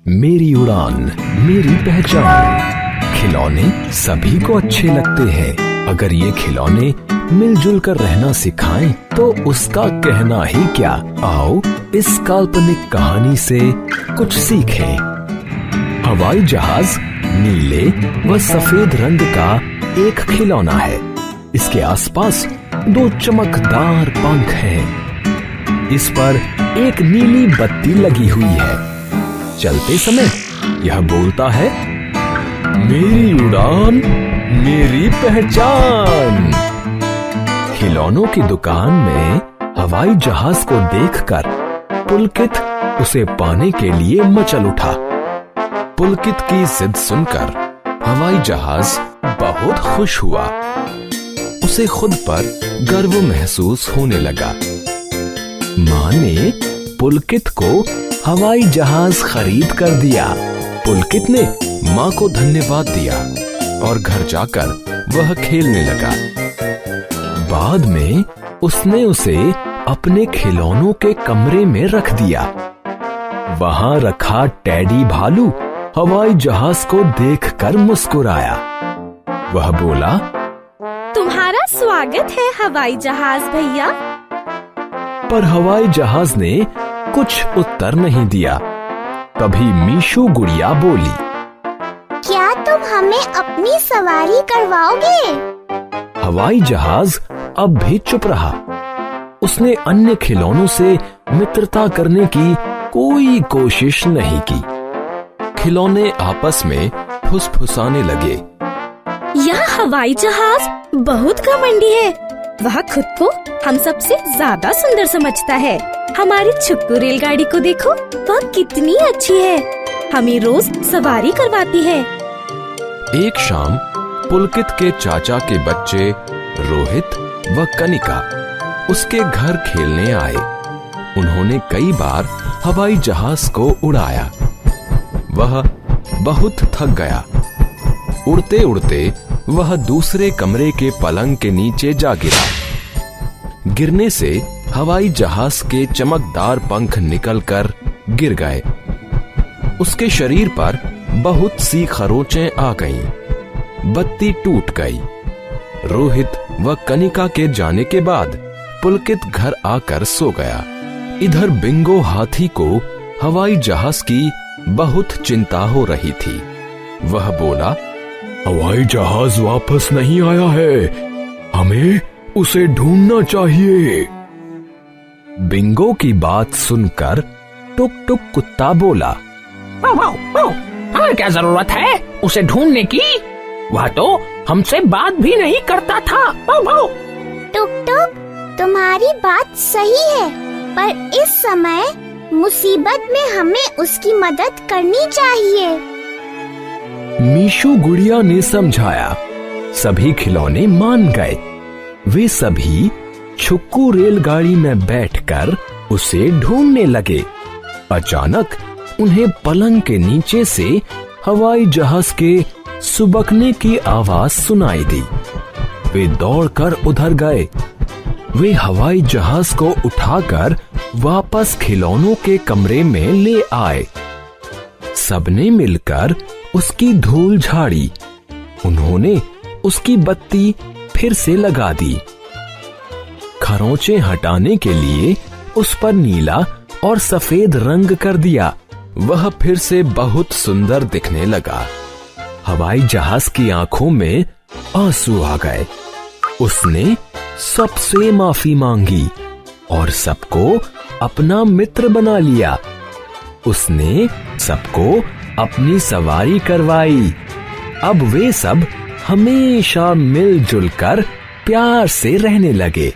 मेरी उड़ान मेरी पहचान। खिलौने सभी को अच्छे लगते हैं। अगर ये खिलौने मिलजुल कर रहना सिखाएं तो उसका कहना ही क्या। आओ इस काल्पनिक कहानी से कुछ सीखें। हवाई जहाज नीले व सफेद रंग का एक खिलौना है। इसके आसपास दो चमकदार पंख हैं। इस पर एक नीली बत्ती लगी हुई है। चलते समय यह बोलता है, मेरी उड़ान मेरी पहचान। खिलौनों की दुकान में हवाई जहाज को देखकर पुलकित उसे पाने के लिए मचल उठा। पुलकित की जिद सुनकर हवाई जहाज बहुत खुश हुआ। उसे खुद पर गर्व महसूस होने लगा। माँ ने पुलकित को हवाई जहाज खरीद कर दिया। पुलकित ने माँ को धन्यवाद दिया और घर जाकर वह खेलने लगा। बाद में उसने उसे अपने खिलौनों के कमरे में रख दिया। वहां रखा टेडी भालू हवाई जहाज को देखकर मुस्कुराया। वह बोला, तुम्हारा स्वागत है हवाई जहाज भैया। पर हवाई जहाज ने कुछ उत्तर नहीं दिया। तभी मीशू गुड़िया बोली, क्या तुम हमें अपनी सवारी करवाओगे? हवाई जहाज अब भी चुप रहा। उसने अन्य खिलौनों से मित्रता करने की कोई कोशिश नहीं की। खिलौने आपस में फुसफुसाने लगे। यह हवाई जहाज बहुत घमंडी है। वह खुद को हम सबसे ज्यादा सुंदर समझता है। हमारी छुक्कू रेलगाड़ी को देखो, वह कितनी अच्छी है। हमें रोज सवारी करवाती है। एक शाम पुलकित के चाचा के बच्चे रोहित व कनिका उसके घर खेलने आए। उन्होंने कई बार हवाई जहाज को उड़ाया। वह बहुत थक गया। उड़ते उड़ते वह दूसरे कमरे के पलंग के नीचे जा गिरा। गिरने से हवाई जहाज के चमकदार पंख निकलकर गिर गए। उसके शरीर पर बहुत सी खरोंचें आ गईं। बत्ती टूट गई। रोहित व कनिका के जाने के बाद पुलकित घर आकर सो गया। इधर बिंगो हाथी को हवाई जहाज की बहुत चिंता हो रही थी। वह बोला, हवाई जहाज वापस नहीं आया है। हमें उसे ढूंढना चाहिए। बिंगो की बात सुनकर टुक टुक कुत्ता बोला, हमें क्या जरूरत है उसे ढूंढने की? वह तो हमसे बात भी नहीं करता था। टुक टुक, तुम्हारी बात सही है, पर इस समय मुसीबत में हमें उसकी मदद करनी चाहिए। मीशू गुड़िया ने समझाया। सभी खिलौने मान गए। वे सभी छुक्कू रेलगाड़ी में बैठकर उसे ढूंढने लगे। अचानक उन्हें पलंग के नीचे से हवाई जहाज के सुबकने की आवाज सुनाई दी। वे दौड़कर उधर गए। वे हवाई जहाज को उठाकर वापस खिलौनों के कमरे में ले आए। सबने मिलकर उसकी धूल झाड़ी। उन्होंने उसकी बत्ती फिर से लगा दी। खरोंचें हटाने के लिए उस पर नीला और सफेद रंग कर दिया। वह फिर से बहुत सुंदर दिखने लगा। हवाई जहाज की आंखों में आंसू आ गए। उसने सबसे माफी मांगी और सबको अपना मित्र बना लिया। उसने सबको अपनी सवारी करवाई। अब वे सब हमेशा मिलजुल कर प्यार से रहने लगे।